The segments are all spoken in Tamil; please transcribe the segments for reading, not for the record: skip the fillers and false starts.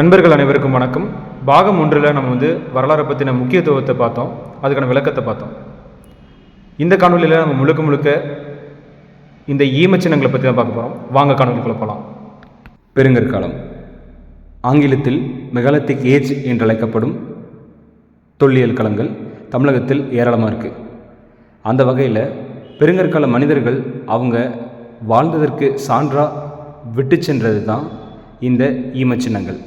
நண்பர்கள் அனைவருக்கும் வணக்கம். பாகம் ஒன்றில் நம்ம வரலாறை பற்றின முக்கியத்துவத்தை பார்த்தோம், அதுக்கான விளக்கத்தை பார்த்தோம். இந்த காணொலியில் நம்ம முழுக்க இந்த ஈமச்சின்னங்களை பற்றி தான் பார்க்க போகிறோம். வாங்க காணொலிக்குள்ள போகலாம். பெருங்கற்காலம் ஆங்கிலத்தில் மெகாலித்திக் ஏஜ் என்று அழைக்கப்படும் தொல்லியல் களங்கள் தமிழகத்தில் ஏராளமாக இருக்குது. அந்த வகையில் பெருங்கற்கால மனிதர்கள் அவங்க வாழ்ந்ததற்கு சான்றாக விட்டு சென்றது தான் இந்த ஈமச்சின்னங்கள்.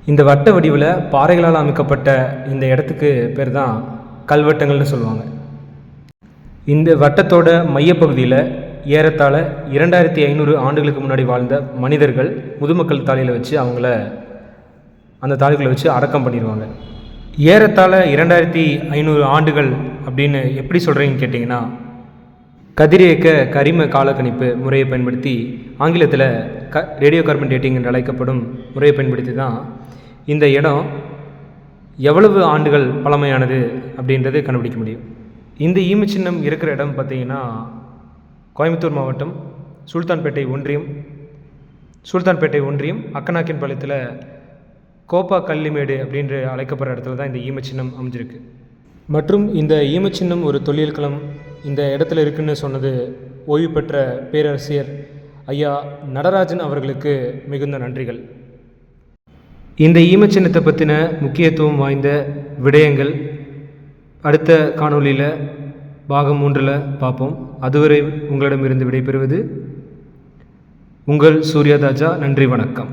இந்த வட்ட வடிவில் பாறைகளால் அமைக்கப்பட்ட இந்த இடத்துக்கு பேர் தான் கல்வெட்டங்கள்னு சொல்லுவாங்க. இந்த வட்டத்தோட மையப்பகுதியில் ஏறத்தாழ 2500 ஆண்டுகளுக்கு முன்னாடி வாழ்ந்த மனிதர்கள் முதுமக்கள் தாழியில் வச்சு அந்த தாழிகளை வச்சு அடக்கம் பண்ணிடுவாங்க. ஏறத்தாழ 2500 ஆண்டுகள் அப்படின்னு எப்படி சொல்கிறீங்கன்னு கேட்டிங்கன்னா, கதிரியக்க கரிம காலக்கணிப்பு முறையை பயன்படுத்தி ஆங்கிலத்தில் ரேடியோ கார்பன் டேட்டிங் என்று அழைக்கப்படும் முறையை பயன்படுத்தி தான் இந்த இடம் எவ்வளவு ஆண்டுகள் பழமையானது அப்படின்றது கண்டுபிடிக்க முடியும். இந்த ஈமச்சின்னம் இருக்கிற இடம் பார்த்திங்கன்னா கோயம்புத்தூர் மாவட்டம் சுல்தான்பேட்டை ஒன்றியம் அக்கனாக்கின் பாளையத்தில் கோப்பா கள்ளிமேடு அப்படின்ற அழைக்கப்படுற இடத்துல தான் இந்த ஈமச்சின்னம் அமைஞ்சிருக்கு. மற்றும் இந்த ஈமச்சின்னம் ஒரு தொல்லியல் களம் இந்த இடத்துல இருக்குன்னு சொன்னது ஓய்வு பெற்ற பேரரசியர் ஐயா நடராஜன் அவர்களுக்கு மிகுந்த நன்றிகள். இந்த ஈமச்சின்னத்தை பற்றின முக்கியத்துவம் வாய்ந்த விடயங்கள் அடுத்த காணொலியில் பாகம் 3 பார்ப்போம். அதுவரை உங்களிடமிருந்து விடைபெறுவது உங்கள் சூர்யா தாஜா. நன்றி, வணக்கம்.